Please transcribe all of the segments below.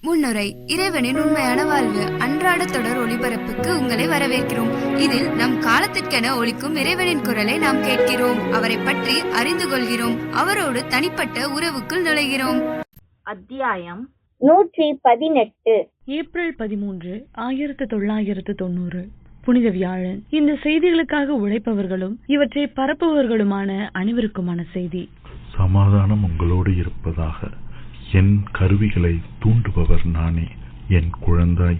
முன்னுரை. இறைவனின் உண்மையான வாழ்வு அன்றாட தொடர் ஒளிபரப்புக்கு உங்களை வரவேற்கிறோம். இதில் நம் காலத்திற்கென ஒலிக்கும் இறைவனின் குரலை நாம் கேட்கிறோம், அவரை பற்றி அறிந்து கொள்கிறோம், அவரோடு தனிப்பட்ட உறவுக்குள் நுழைகிறோம். அத்தியாயம் 118. ஏப்ரல் 13, 1990 புனித வியாழன். இந்த செய்திகளுக்காக உழைப்பவர்களும் இவற்றை பரப்புபவர்களுமான அனைவருக்குமான செய்தி. சமாதானம் உங்களோடு இருப்பதாக. என் கருவிகளை தூண்டுபவர் நானே. என் குழந்தாய்,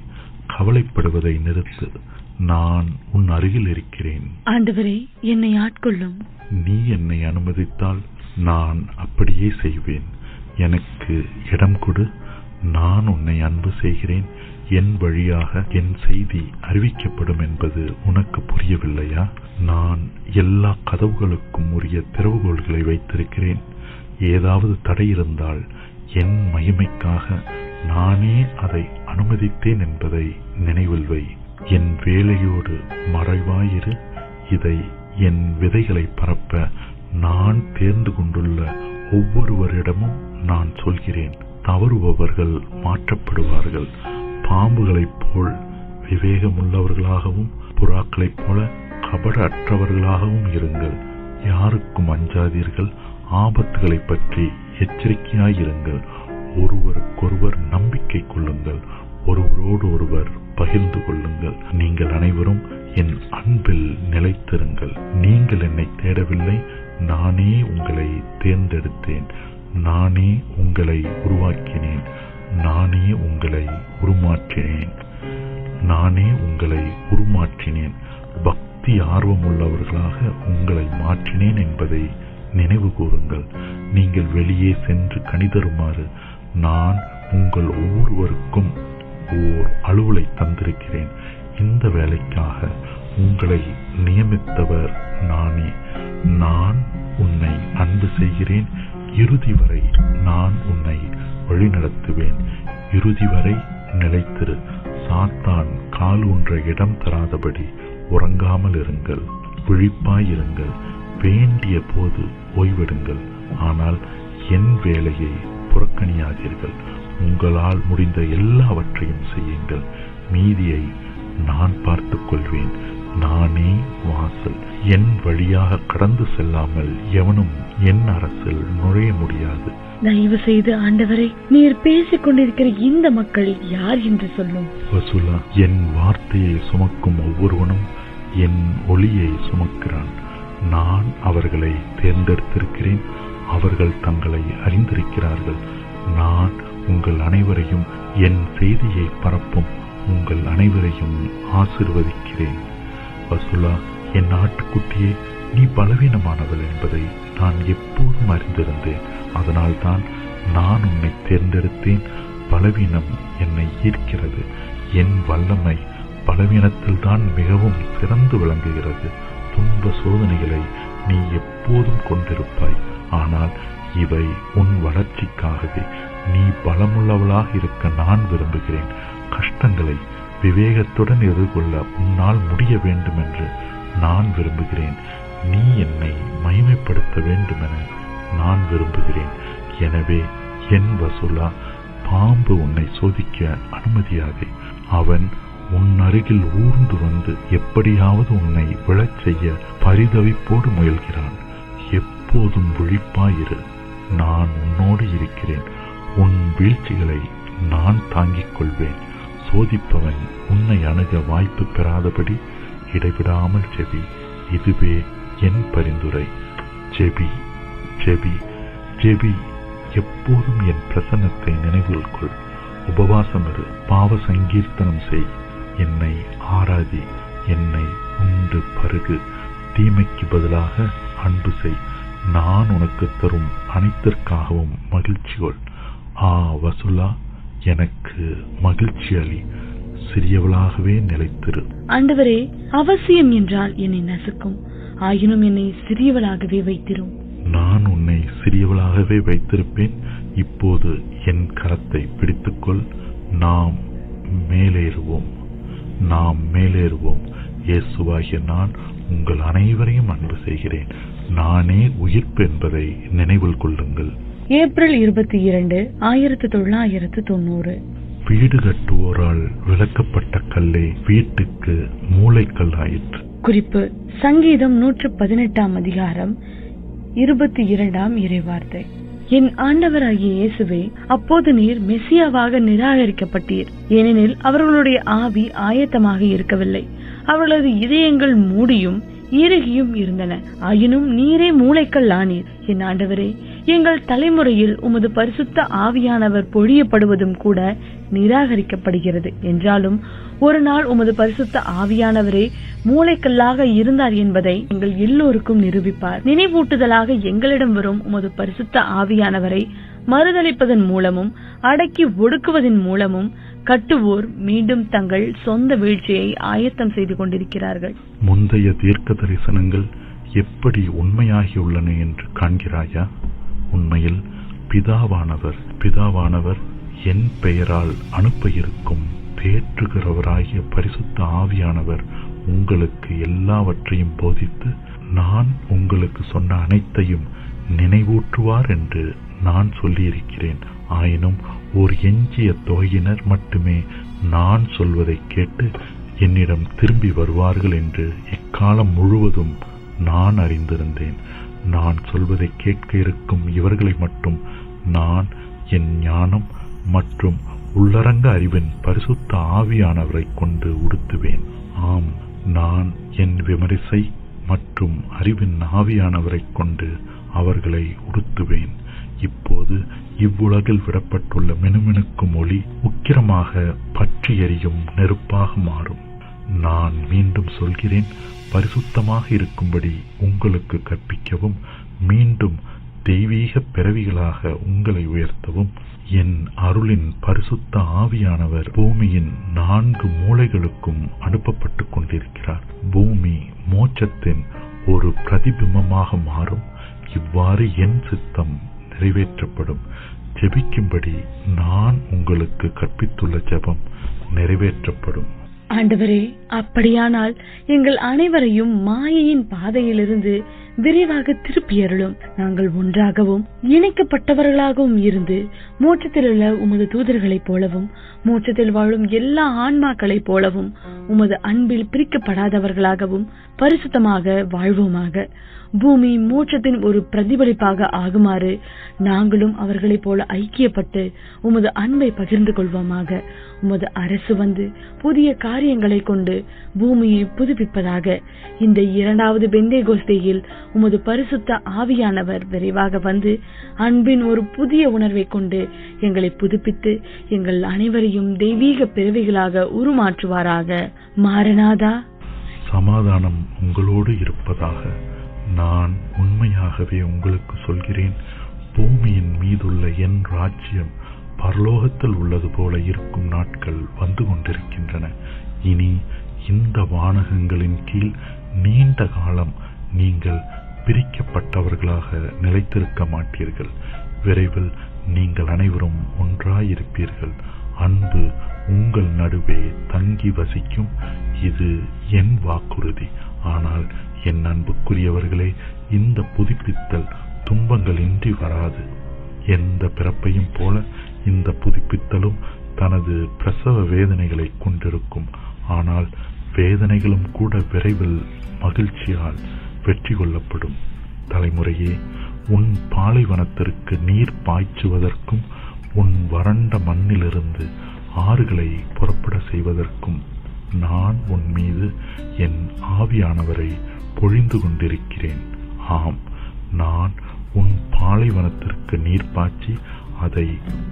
கவலைப்படுவதை நிறுத்து, நான் உன் அருகில் இருக்கிறேன். ஆண்டவரே, என்னை ஆட்கொள்ளும். நீ என்னை அனுமதித்தால் நான் அப்படியே செய்வேன். எனக்கு இடம் கொடு, நான் உன்னை அன்பு செய்கிறேன். என் வழியாக என் செய்தி அறிவிக்கப்படும் என்பது உனக்கு புரியவில்லையா? நான் எல்லா கதவுகளுக்கும் உரிய திறவுகோல்களை வைத்திருக்கிறேன். ஏதாவது தடை இருந்தால் என் மகிமைக்காக நானே அதை அனுமதித்தேன் என்பதை நினைவில் வை. என் வேலையோடு மறைவாயிரு. இதை என் விதைகளை பரப்ப நான் தேர்ந்து கொண்டுள்ள ஒவ்வொருவரிடமும் நான் சொல்கிறேன். தவறுபவர்கள் மாற்றப்படுவார்கள். பாம்புகளைப் போல் விவேகமுள்ளவர்களாகவும் புறாக்களைப் போல கபட அற்றவர்களாகவும் இருங்கள். யாருக்கும் அஞ்சாதீர்கள். ஆபத்துகளை பற்றி எச்சரிக்கையாயிருங்கள். ஒருவருக்கொருவர் நம்பிக்கை கொள்ளுங்கள். ஒருவரோடு ஒருவர் பகிர்ந்து கொள்ளுங்கள். நீங்கள் அனைவரும் என் அன்பில் நிலைத்திருங்கள். நீங்கள் என்னை தேடவில்லை, நானே உங்களை தேர்ந்தெடுத்தேன். நானே உங்களை உருவாக்கினேன். நானே உங்களை உருமாற்றினேன். பக்தி ஆர்வமுள்ளவர்களாக உங்களை மாற்றினேன் என்பதை நினைவு கூறுங்கள். நீங்கள் வெளியே சென்று கனிதருமாறு நான் உங்கள் ஒவ்வொருவருக்கும் ஓர் அலுவலை தந்திருக்கிறேன். இந்த வேலைக்காக உங்களை நியமித்தவர் நானே. நான் உன்னை அன்பு செய்கிறேன். இறுதி வரை நான் உன்னை வழிநடத்துவேன். இறுதி வரை நிலைத்திரு. சாத்தான் கால் ஊன்ற இடம் தராதபடி உறங்காமல் இருங்கள். விழிப்பாயிருங்கள். வேண்டிய போது ஓய்வெடுங்கள். ஆனால் என் வேலையை புறக்கணியாதீர்கள். உங்களால் முடிந்த எல்லாவற்றையும் செய்யுங்கள். மீதியை நான் பார்த்துக் கொள்வேன். நானே வாசல். என் வழியாக கடந்து செல்லாமல் எவனும் என் அரசில் நுழைய முடியாது. தயவு செய்து ஆண்டவரே, நீர் பேசிக் கொண்டிருக்கிற இந்த மக்கள் யார் என்று சொல்லும். வசூலா, என் வார்த்தையை சுமக்கும் ஒவ்வொருவனும் என் ஒளியை சுமக்கிறான். நான் அவர்களை தேர்ந்தெடுத்திருக்கிறேன். அவர்கள் தங்களை அறிந்திருக்கிறார்கள். நான் உங்கள் அனைவரையும் என் செய்தியை பரப்பும் உங்கள் அனைவரையும் ஆசீர்வதிக்கிறேன். வசூலா, என் ஆட்டுக்குட்டியே, நீ பலவீனமானவள் என்பதை நான் எப்போதும் அறிந்திருந்தேன். அதனால்தான் நான் உன்னை தேர்ந்தெடுத்தேன். பலவீனம் என்னை ஈர்க்கிறது. என் வல்லமை பலவீனத்தில் தான் மிகவும் சிறந்து விளங்குகிறது. துன்ப சோதனைகளை நீ எப்போதும் கொண்டிருப்பாய். ஆனால் இவை உன் வளர்ச்சிக்காகவே. நீ பலமுள்ளவளாக இருக்க நான் விரும்புகிறேன். கஷ்டங்களை விவேகத்துடன் எதிர்கொள்ள உன்னால் முடிய வேண்டும் என்று நான் விரும்புகிறேன். நீ என்னை மகிமைப்படுத்த வேண்டுமென நான் விரும்புகிறேன். எனவே என் வசூலா, பாம்பு உன்னை சோதிக்க அனுமதியாதே. அவன் உன் அருகில் ஊர்ந்து வந்து எப்படியாவது உன்னை விழச் செய்ய பரிதவிப்போடு முயல்கிறான். எப்போதும் விழிப்பாயிரு. நான் உன்னோடு இருக்கிறேன். உன் வீழ்ச்சிகளை நான் தாங்கிக் கொள்வேன். சோதிப்பவன் உன்னை அணுக வாய்ப்பு பெறாதபடி இடைவிடாமல் ஜெபி. இதுவே என் பரிந்துரை. ஜெபி, ஜெபி, ஜெபி. எப்போதும் என் பிரசன்னத்தை நினைவில் கொள். உபவாசம் இரு. பாவ சங்கீர்த்தனம் செய். என்னை ஆராதி. என்னை உண்டு பருகு. தீமைக்கு பதிலாக அன்பு செய். நான் உனக்கு தரும் அனைத்திற்காகவும் மகிழ்ச்சி கொள். வசூலா, எனக்கு மகிழ்ச்சி அளி. சிறியவளாகவே நிலைத்திரு. ஆண்டவரே, அவசியம் என்றால் என்னை நசுக்கும். ஆயினும் என்னை சிறியவளாகவே வைத்திரும். நான் உன்னை சிறியவளாகவே வைத்திருப்பேன். இப்போது என் கரத்தை பிடித்துக்கொள். நாம் மேலேறுவோம். இயேசுவாகிய நான் உங்கள் அனைவரையும் அன்பு செய்கிறேன். நானே உயிர்ப்பு என்பதை நினைவில் கொள்ளுங்கள். ஏப்ரல் 22, 1990 வீடு கட்டுவோரால் விளக்கப்பட்ட கல்லே வீட்டுக்கு மூலைக்கல் ஆயிற்று. குறிப்பு: சங்கீதம் 118 அதிகாரம் 22 இறைவார்த்தை. என் ஆண்டவராகிய இயேசுவே, அப்போது நீர் மெசியாவாக நிராகரிக்கப்பட்டீர். ஏனெனில் அவர்களுடைய ஆவி ஆயத்தமாக இருக்கவில்லை, அவர்களது இதயங்கள் மூடியும் இறுகியும் இருந்தன. ஆயினும் நீரே மூலைக்கல் ஆனீர். என் ஆண்டவரே, எங்கள் தலைமுறையில் உமது பரிசுத்த ஆவியானவர் பொழியப்படுவதும் கூட நிராகரிக்கப்படுகிறது. என்றாலும் ஒரு நாள் உமது பரிசுத்த ஆவியானவரே மூலைக்கல்லாக இருந்தார் என்பதை எங்கள் எல்லோருக்கும் நிரூபிப்பார். நினைவூட்டுதலாக எங்களிடம் வரும் உமது பரிசுத்த ஆவியானவரை மறுதலிப்பதன் மூலமும் அடக்கி ஒடுக்குவதன் மூலமும் கட்டுவோர் மீண்டும் தங்கள் சொந்த வீழ்ச்சியை ஆயத்தம் செய்து கொண்டிருக்கிறார்கள். முந்தைய தீர்க்க தரிசனங்கள் எப்படி உண்மையாகியுள்ளன என்று காண்கிறாயா? உண்மையில் பிதாவானவர் என் பெயரால் அனுப்ப இருக்கும் தேற்றுகிறவராகிய பரிசுத்த ஆவியானவர் உங்களுக்கு எல்லாவற்றையும் போதித்து நான் உங்களுக்கு சொன்ன அனைத்தையும் நினைவூற்றுவார் என்று நான் சொல்லியிருக்கிறேன். ஆயினும் ஒரு எஞ்சிய தொகையினர் மட்டுமே நான் சொல்வதை கேட்டு என்னிடம் திரும்பி வருவார்கள் என்று இக்காலம் முழுவதும் நான் அறிந்திருந்தேன். நான் சொல்வதை கேட்க இருக்கும் இவர்களை மட்டும் நான் என் ஞானம் மற்றும் உள்ளரங்க அறிவின் பரிசுத்த ஆவியானவரை கொண்டு உடுத்துவேன். ஆம், நான் என் விமரிசை மற்றும் அறிவின் ஆவியானவரை கொண்டு அவர்களை உடுத்துவேன். இப்போது இவ்வுலகில் விடப்பட்டுள்ள மினுமினுக்கும் ஒளி உக்கிரமாக பற்றி எரியும் நெருப்பாக மாறும். நான் மீண்டும் சொல்கிறேன், பரிசுத்தமாக இருக்கும்படி உங்களுக்கு கற்பிக்கவும் மீண்டும் தெய்வீக பிறவிகளாக உங்களை உயர்த்தவும் என் அருளின் பரிசுத்த ஆவியானவர் பூமியின் 4 மூலைகளுக்கும் அனுப்பப்பட்டு கொண்டிருக்கிறார். பூமி மோட்சத்தின் ஒரு பிரதிபிம்பமாக மாறும். இவ்வாறு என் சித்தம் நிறைவேற்றப்படும். ஜெபிக்கும்படி நான் உங்களுக்கு கற்பித்துள்ள ஜெபம் நிறைவேற்றப்படும். ஆண்டவரே, அப்படியானால் எங்கள் அனைவரையும் மாயையின் பாதையிலிருந்து விரைவாக திருப்பியருளும். நாங்கள் ஒன்றாகவும் இணைக்கப்பட்டவர்களாகவும் இருந்து மோட்சத்தில் உள்ள உமது தூதர்களைப் போலவும் மோட்சத்தில் வாழும் எல்லா ஆன்மாக்களைப் போலவும் உமது அன்பில் பிரிக்கப்படாதவர்களாகவும் பரிசுத்தமாக வாழ்வோமாக. பூமி மோட்சத்தின் ஒரு பிரதிபலிப்பாக ஆகுமாறு நாங்களும் அவர்களைப் போல ஐக்கியப்பட்டு உமது அன்பை பகிர்ந்து கொள்வோமாக. உமது அரசு வந்து புதிய காரியங்களை கொண்டு பூமியை புதுப்பிப்பதாக. இந்த 2வது பெந்தேகோஸ்தேயில் உமது பரிசுத்த ஆவியானவர் விரைவாக வந்து அன்பின் ஒரு புதிய உணர்வை கொண்டு எங்களை புதுப்பித்து எங்கள் அனைவரையும் தெய்வீக பிறவிகளாக உருமாற்றுவாராக. மாரநாதா. சமாதானம் உங்களோடு இருப்பதாக. நான் உண்மையாகவே உங்களுக்கு சொல்கிறேன், பூமியின் மீதுள்ள என் ராஜ்யம் பரலோகத்தில் உள்ளது போல இருக்கும் நாட்கள் வந்து கொண்டிருக்கின்றன. இனி இந்த வானகங்களின் கீழ் நீண்ட காலம் நீங்கள் பிரிக்கப்பட்டவர்களாக நிலைத்திருக்க மாட்டீர்கள். விரைவில் நீங்கள் அனைவரும் ஒன்றாயிருப்பீர்கள். அன்பு உங்கள் நடுவே தங்கி வசிக்கும். இது என் வாக்குறுதி. ஆனால் என் அன்புக்குரியவர்களே, இந்த புதுப்பித்தல் துன்பங்கள் இன்றி வராது. எந்த பிறப்பையும் போல இந்த புதுப்பித்தலும் தனது பிரசவ வேதனைகளை கொண்டிருக்கும். ஆனால் வேதனைகளும் கூட விரைவில் மகிழ்ச்சியால் வெற்றி கொள்ளப்படும். தலைமுறையே, உன் பாலைவனத்திற்கு நீர் பாய்ச்சுவதற்கும் உன் வறண்ட மண்ணிலிருந்து ஆறுகளை புறப்பட செய்வதற்கும் நான் உன் மீது என் ஆவியானவரை பொழிந்து கொண்டிருக்கிறேன். ஆம், நான் உன் பாலைவனத்திற்கு நீர் பாய்ச்சி அதை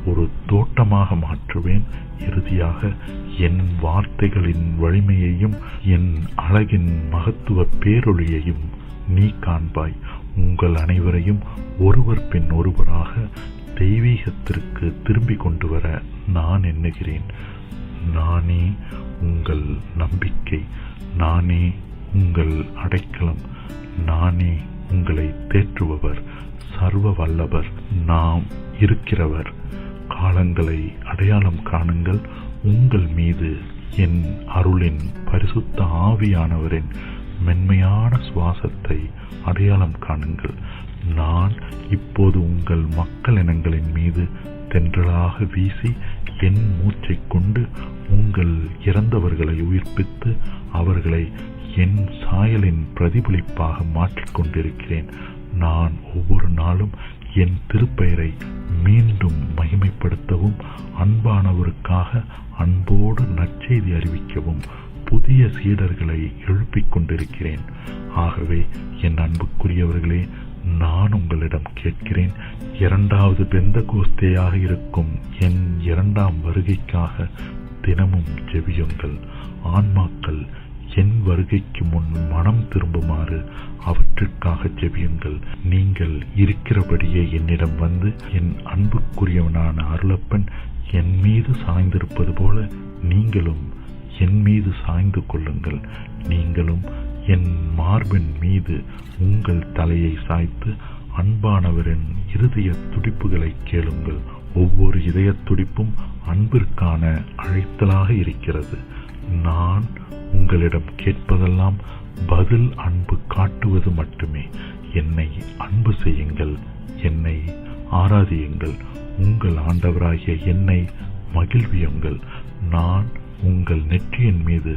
ஒரு தோட்டமாக மாற்றுவேன். இறுதியாக என் வார்த்தைகளின் வலிமையையும் என் அழகின் மகத்துவ பேரொளியையும் நீ காண்பாய். உங்கள் அனைவரையும் ஒருவர் பின் ஒருவராக தெய்வீகத்திற்கு திரும்பி கொண்டு வர நான் எண்ணுகிறேன். நானே உங்கள் நம்பிக்கை, நானே உங்கள் அடைக்கலம், நானே உங்களை தேற்றுபவர், சர்வ வல்லவர், நாம் இருக்கிறவர். காலங்களை அடையாளம் காணுங்கள். உங்கள் மீது என் அருளின் பரிசுத்த ஆவியானவரின் மென்மையான சுவாசத்தை அடையாளம் காணுங்கள். நான் இப்போது உங்கள் மக்கள் இனங்களின் மீது தென்றலாக வீசி என் மூச்சை கொண்டு உங்கள் இறந்தவர்களை உயிர்ப்பித்து அவர்களை என் சாயலின் பிரதிபலிப்பாக மாற்றிக்கொண்டிருக்கிறேன். நான் ஒவ்வொரு நாளும் என் திருப்பெயரை மீண்டும் மகிமைப்படுத்தவும், அன்பானவருக்காக அன்போடு நற்செய்தி அறிவிக்கவும் புதிய சீடர்களை எழுப்பிக் கொண்டிருக்கிறேன். ஆகவே என் அன்புக்குரியவர்களே, நான் உங்களிடம் கேட்கிறேன், இரண்டாவது பெந்தகோஸ்தேயாக இருக்கும் என் இரண்டாம் வருகைக்காக தினமும் ஜெபியுங்கள். ஆன்மாக்கள் என் வருகைக்கு முன் மனம் திரும்புமாறு அவற்றிற்காக ஜெபியுங்கள். நீங்கள் இருக்கிறபடியே என்னிடம் வந்து என் அன்புக்குரியவனான அருளப்பன் என் மீது சாய்ந்திருப்பது போல நீங்களும் என் மீது சாய்ந்து கொள்ளுங்கள். நீங்களும் என் மார்பின் மீது உங்கள் தலையை சாய்த்து அன்பானவரின் இருதய துடிப்புகளை கேளுங்கள். ஒவ்வொரு இதய துடிப்பும் அன்பிற்கான அழைத்தலாக இருக்கிறது. நான் உங்களிடம் கேட்பதெல்லாம் பதில் அன்பு காட்டுவது மட்டுமே. என்னை அன்பு செய்யுங்கள், என்னை ஆராதியுங்கள், உங்கள் ஆண்டவராகிய என்னை மகிழ்வியுங்கள். நான் உங்கள் நெற்றியின் மீது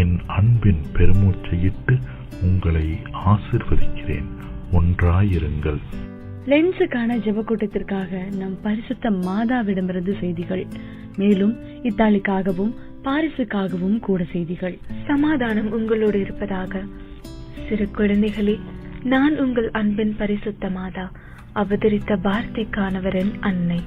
என் அன்பின் பெருமூச்சையிட்டு உங்களை ஆசிர்வதிக்கிறேன். ஒன்றாயிருங்கள். லென்ஸுக்கான ஜெபக்கூட்டத்திற்காக நம் பரிசுத்த மாதாவிடமிருந்து செய்திகள். மேலும் இத்தாலிக்காகவும் பாரிசுக்காகவும் கூட செய்திகள். சமாதானம் உங்களோடு இருப்பதாக. சிறு குழந்தைகளே, நான் உங்கள் அன்பின் பரிசுத்த மாதா, அவதரித்த வார்த்தைக்கானவரின் அன்னை.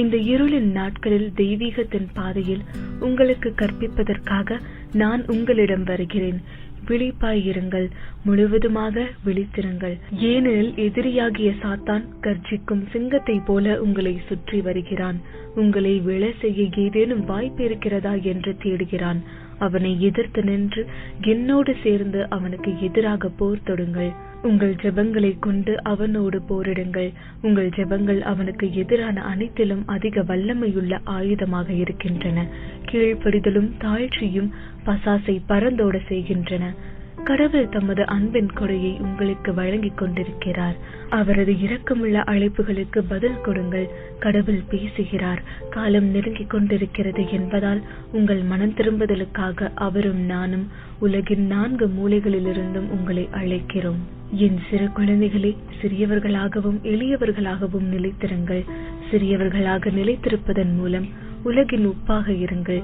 இந்த இருளின் நாட்களில் தெய்வீகத்தின் பாதையில் உங்களுக்கு கற்பிப்பதற்காக நான் உங்களிடம் வருகிறேன். விழிப்பாயிருங்கள், முழுவதுமாக விழித்திருங்கள். ஏனெனில் எதிரியாகிய சாத்தான் கர்ஜிக்கும் சிங்கத்தை போல உங்களை சுற்றி வருகிறான். உங்களை விழ செய்ய ஏதேனும் வாய்ப்பு இருக்கிறதா என்று தேடுகிறான். அவனை எதிர்த்து நின்று என்னோடு சேர்ந்து அவனுக்கு எதிராக போர் தொடுங்கள். உங்கள் ஜெபங்களை கொண்டு அவனோடு போரிடுங்கள். உங்கள் ஜெபங்கள் அவனுக்கு எதிரான அனைத்திலும் அதிக வல்லமையுள்ள ஆயுதமாக இருக்கின்றன. கீழ்ப்படிதலும் தாழ்ச்சியும் பசாசை பறந்தோட செய்கின்றன. கடவுள் தமது அன்பின் கொடையை உங்களுக்கு வழங்கிக் கொண்டிருக்கிறார். அவரது இரக்கமுள்ள அழைப்புகளுக்கு பதில் கொடுங்கள். கடவுள் பேசுகிறார். காலம் நெருங்கிக் கொண்டிருக்கிறது என்பதால் உங்கள் மனம் திரும்புதலுக்காக அவரும் நானும் உலகின் 4 மூலைகளிலிருந்தும் உங்களை அழைக்கிறோம். என் சிறு குழந்தைகளே, சிறியவர்களாகவும் எளியவர்களாகவும் நிலைத்திருங்கள். சிறியவர்களாக நிலைத்திருப்பதன் மூலம் உலகின் உப்பாக இருங்கள்.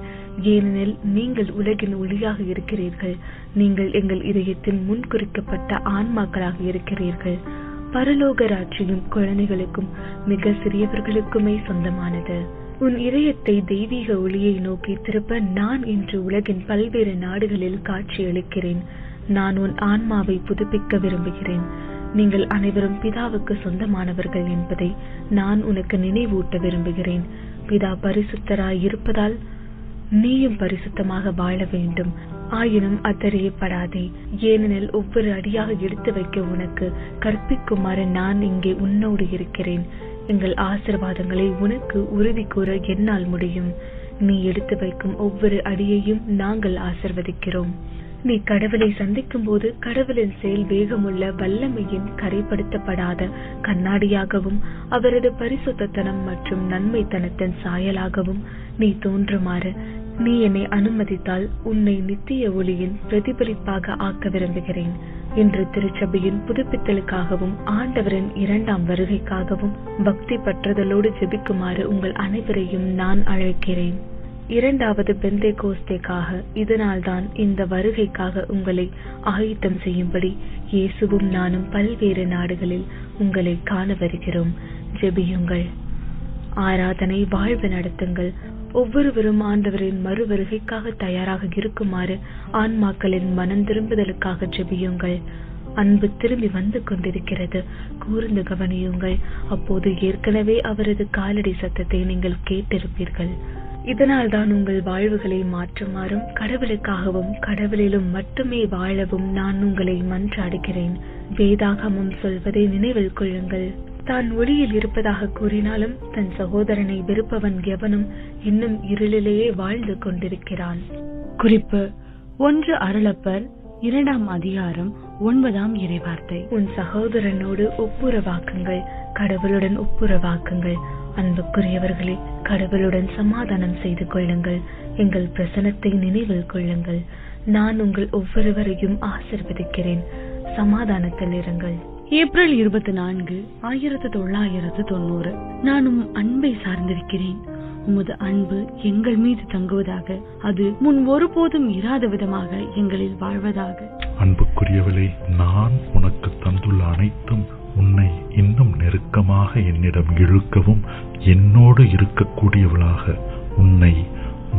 ஏனெனில் நீங்கள் உலகின் ஒளியாக இருக்கிறீர்கள். நீங்கள் எங்கள் இதயத்தின் முன்குறிக்கப்பட்ட ஆன்மாக்களாக இருக்கிறீர்கள். பரலோக ராட்சியும் குழந்தைகளுக்கும் மிக சிறியவர்களுக்குமே சொந்தமானது. உன் இதயத்தை தெய்வீக ஒளியை நோக்கி திருப்ப நான் இன்று உலகின் பல்வேறு நாடுகளில் காட்சியளிக்கிறேன். நான் உன் ஆன்மாவை புதுப்பிக்க விரும்புகிறேன். நீங்கள் அனைவரும் பிதாவுக்கு சொந்தமானவர்கள் என்பதை நான் உனக்கு நினைவூட்ட விரும்புகிறேன். பிதா பரிசுத்தராய் இருப்பதால் நீயும் பரிசுத்தமாக வாழ வேண்டும். ஆயினும் அத்தறியப்படாதே. ஏனெனில் ஒவ்வொரு அடியாக எடுத்து வைக்க உனக்கு கற்பிக்குமாறு நான் இங்கே உன்னோடு இருக்கிறேன். எங்கள் ஆசீர்வாதங்களை உனக்கு உறுதி கூற என்னால் முடியும். நீ எடுத்து வைக்கும் ஒவ்வொரு அடியையும் நாங்கள் ஆசீர்வதிக்கிறோம். நீ கடவுளை சந்திக்கும் போது கடவுளின் செயல் வேகமுள்ள வல்லமையின் கரைப்படுத்தப்படாத கண்ணாடியாகவும் அவரது பரிசுத்தத்தனம் மற்றும் நன்மைத்தனத்தின் சாயலாகவும் நீ தோன்றுமாறு நீ என்னை அனுமதித்தால் உன்னை நித்திய ஒளியின் பிரதிபலிப்பாக ஆக்க விரும்புகிறேன். இன்று திருச்சபையின் புதுப்பித்தலுக்காகவும் ஆண்டவரின் 2ஆம் வருகைக்காகவும் பக்தி பற்றுதலோடு ஜெபிக்குமாறு உங்கள் அனைவரையும் நான் அழைக்கிறேன். 2வது பெந்தேகோஸ்தேக்காக, இதனால்தான் இந்த வருகைக்காக உங்களை ஆயத்தம் செய்யும்படி இயேசுவும் நானும் பல்வேறு நாடுகளில் உங்களை காண வருகிறோம். ஜெபியுங்கள். ஆராதனை வாழ்வு நடத்துங்கள். ஒவ்வொருவரும் ஆண்டவரின் மறு வருகைக்காக தயாராக இருக்குமாறு ஆன்மாக்களின் மனம் திரும்புதலுக்காக ஜெபியுங்கள். அன்பு திரும்பி வந்து கொண்டிருக்கிறது. கூர்ந்து கவனியுங்கள். அப்போது ஏற்கனவே அவரது காலடி சத்தத்தை நீங்கள் கேட்டிருப்பீர்கள். இதனால் தான் உங்கள் வாழ்வுகளை மாற்றுமாறும் கடவுளுக்காகவும் கடவுளிலும் மட்டுமே வாழவும் நான் உங்களை மன்றாடுகிறேன். வேதாகமம் சொல்வதை நினைவில் கொள்ளுங்கள். தான் ஒளியில் இருப்பதாக கூறினாலும் தன் சகோதரனை வெறுப்பவன் எவனும் இன்னும் இருளிலேயே வாழ்ந்து கொண்டிருக்கிறான். குறிப்பு: 1 அருளப்பர் 2ஆம் அதிகாரம் 9ஆம் இறைவார்த்தை. உன் சகோதரனோடு ஒப்புரவாக்குங்கள், கடவுளுடன் ஒப்புரவாக்குங்கள். அன்புக்குரியவர்களே, கடவுளுடன் சமாதானம் செய்து கொள்ளுங்கள். எங்கள் பிரசனத்தை நினைவில் கொள்ளுங்கள். நான் உங்கள் ஒவ்வொருவரையும் ஆசிர்வதிக்கிறேன். சமாதானத்தில் இருங்கள். ஏப்ரல் 24, 1990. நான் உம் அன்பை சார்ந்திருக்கிறேன். உமது அன்பு எங்கள் மீது தங்குவதாக. அது முன் ஒருபோதும் இராத விதமாக எங்களில் வாழ்வதாக. அன்புக்குரியவளே, நான் உனக்கு தந்துள்ள அனைத்தும் உன்னை இன்னும் நெருக்கமாக என்னிடம் இழுக்கவும் என்னோடு இருக்கக்கூடியவளாக உன்னை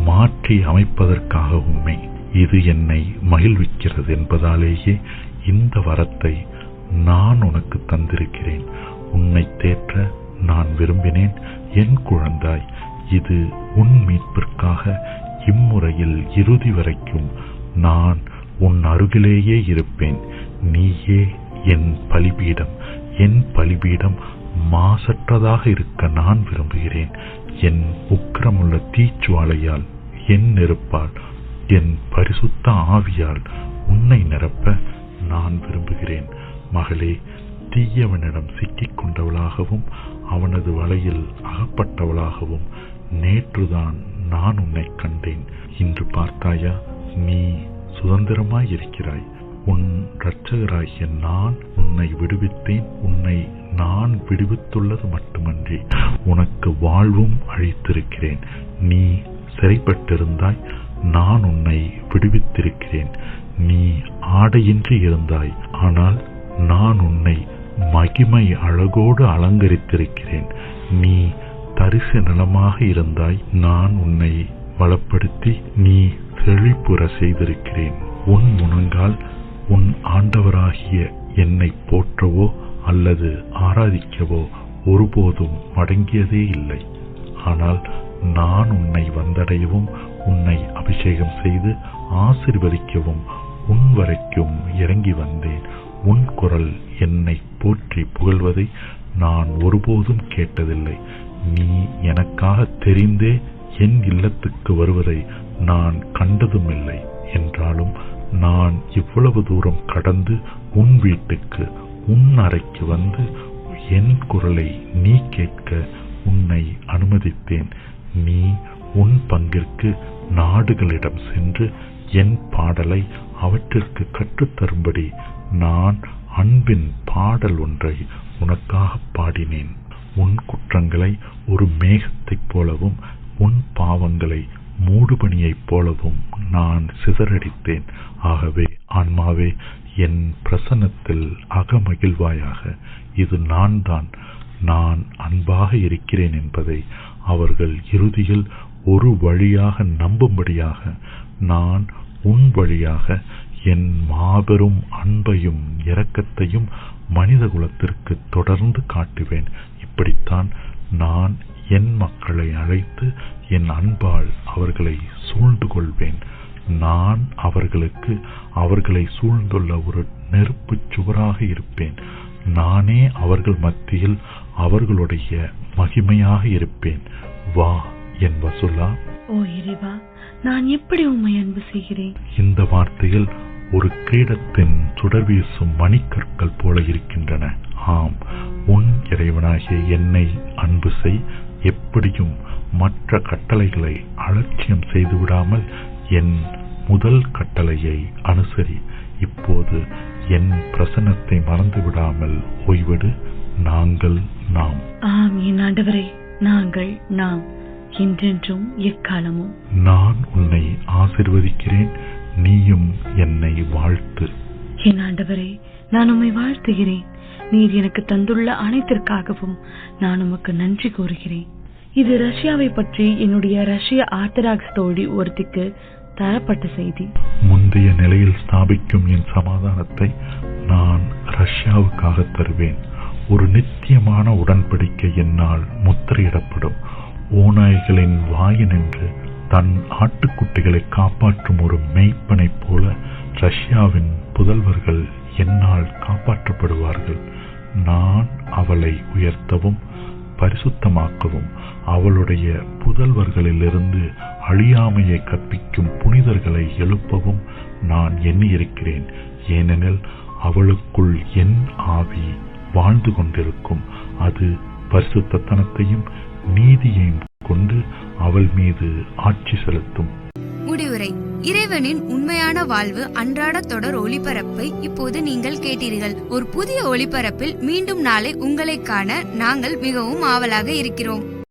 மாற்றி அமைப்பதற்காகவுமே. இது என்னை மகிழ்விக்கிறது என்பதாலேயே இந்த வரத்தை நான் உனக்கு தந்திருக்கிறேன். உன்னை தேற்ற நான் விரும்பினேன். என் குழந்தாய், இது உன் மீட்பிற்காக இம்முறையில் இறுதி வரைக்கும் நான் உன் அருகிலேயே இருப்பேன். நீயே என் பலிபீடம். என் பலிபீடம் மாசற்றதாக இருக்க நான் விரும்புகிறேன். என் உக்கிரமுள்ள தீச்சுவாலையால், என் நெருப்பால், என் பரிசுத்த ஆவியால் உன்னை நிரப்ப நான் விரும்புகிறேன். மகளே, தீயவனிடம் சிக்கிக் கொண்டவளாகவும் அவனது வலையில் அகப்பட்டவளாகவும் நேற்றுதான் நான் உன்னை கண்டேன். இன்று பார்த்தாயா? நீ சுதந்திரமாய் இருக்கிறாய். உன் இரட்சகராகிய நான் உன்னை விடுவித்தேன். உன்னை நான் விடுவித்துள்ளது மட்டுமன்றி உனக்கு வாழ்வும் அளித்திருக்கிறேன். நீ சிறைப்பட்டிருந்தாய், நான் உன்னை விடுவித்திருக்கிறேன். நீ ஆடையின்றி இருந்தாய், ஆனால் நான் உன்னை மகிமை அழகோடு அலங்கரித்திருக்கிறேன். நீ தரிசு நிலமாக இருந்தாய், நான் உன்னை வளப்படுத்தி நீ செழிப்புற செய்திருக்கிறேன். உன் முழங்கால் உன் ஆண்டவராகிய என்னை போற்றவோ அல்லது ஆராதிக்கவோ ஒருபோதும் மடங்கியதே இல்லை. ஆனால் நான் உன்னை வந்தடையவும் உன்னை அபிஷேகம் செய்து ஆசீர்வதிக்கவும் உன் வரைக்கும் இறங்கி வந்தேன். உன் குரல் என்னை போற்றி புகழ்வதை நான் ஒருபோதும் கேட்டதில்லை. நீ எனக்காக தெரிந்தே என் இல்லத்துக்கு வருவதை நான் கண்டதும் இல்லை. என்றாலும் நான் இவ்வளவு தூரம் கடந்து உன் வீட்டுக்கு, உன் அறைக்கு வந்து என் குரலை நீ கேட்க உன்னை அனுமதித்தேன். நீ உன் பங்கிற்கு நாடுகளிடம் சென்று என் பாடலை அவற்றிற்கு கற்றுத்தரும்படி நான் அன்பின் பாடல் ஒன்றை உனக்காக பாடினேன். உன் குற்றங்களை ஒரு மேகத்தைப் போலவும் உன் பாவங்களை மூடுபனியைப் போலவும் நான் சிதறடித்தேன். ஆகவே ஆன்மாவே, என் பிரசன்னத்தில் அகமகிழ்வாயாக. இது நான் அன்பாக இருக்கிறேன் என்பதை அவர்கள் இறுதியில் ஒரு வழியாக நம்பும்படியாக நான் உன் வழியாக என் மாபெரும் அன்பையும் இரக்கத்தையும் மனித குலத்திற்கு தொடர்ந்து காட்டுவேன். இப்படித்தான் நான் என் மக்களை அழைத்து என் அன்பால் அவர்களை சூழ்ந்து கொள்வேன். நான் அவர்களுக்கு அவர்களை சூழ்ந்துள்ள ஒரு நெருப்பு சுவராக இருப்பேன். நானே அவர்கள் மத்தியில் அவர்களுடைய மகிமையாக இருப்பேன். வா என் வசுலா. ஓ இறைவா, நான் எப்படி உம்மை அன்பு செய்கிறேன். இந்த வார்த்தையில் ஒரு கிரீடத்தின் சுடர் வீசும் மணிக்கற்கள் போல இருக்கின்றன. ஆம், உன் இறைவனாகிய என்னை அன்பு செய். எப்படியும் மற்ற கட்டளைகளை அலட்சியம் செய்து விடாமல் என் முதல் கட்டளையை அனுசரி. இப்போது என் பிரசன்னத்தை மறந்து விடாமல் ஓய்வெடு. நாங்கள் நாம். ஆம் என் ஆண்டவரே, நாங்கள் நாம் என்றென்றும் எக்காலமும். நான் உன்னை ஆசீர்வதிக்கிறேன், நீயும் என்னை வாழ்த்து. என் ஆண்டவரே, நான் உம்மை வாழ்த்துகிறேன். நீர் எனக்கு தந்துள்ள அனைத்திற்காகவும் நான் உமக்கு நன்றி கூறுகிறேன். இது ரஷ்யாவை பற்றி என்னுடைய ரஷ்ய ஆர்த்தடாக்ஸ் தோழி ஒருத்திக்கு தரப்பட்ட செய்தி. முந்தைய நிலையில் ஸ்தாபிக்கும் என் சமாதானத்தை நான் ரஷ்யாவுக்காக தருவேன். ஒரு நித்தியமான உடன்படிக்கை என்னால் முத்திரையிடப்படும். ஓநாய்களின் வாயினின்று தன் ஆட்டுக்குட்டிகளை காப்பாற்றும் ஒரு மெய்ப்பனைப் போல ரஷ்யாவின் புதல்வர்கள் என்னால் காப்பாற்றப்படுவார்கள். நான் அவளை உயர்த்தவும் பரிசுத்தமாக்கவும் அவளுடைய புதல்வர்களிலிருந்து அழியாமையை கற்பிக்கும் புனிதர்களை எழுப்பவும் நான் எண்ணியிருக்கிறேன். ஏனெனில் அவளுக்குள் என் ஆவி வாழ்ந்து கொண்டிருக்கும். அது பரிசுத்தத்தனத்தையும் நீதியையும் கொண்டு அவள் மீது ஆட்சி செலுத்தும். முடிவுரை. இறைவனின் உண்மையான வாழ்வு அன்றாட தொடர் ஒளிபரப்பை இப்போது நீங்கள் கேட்டீர்கள். ஒரு புதிய ஒளிபரப்பில் மீண்டும் நாளை உங்களை காண நாங்கள் மிகவும் ஆவலாக இருக்கிறோம்.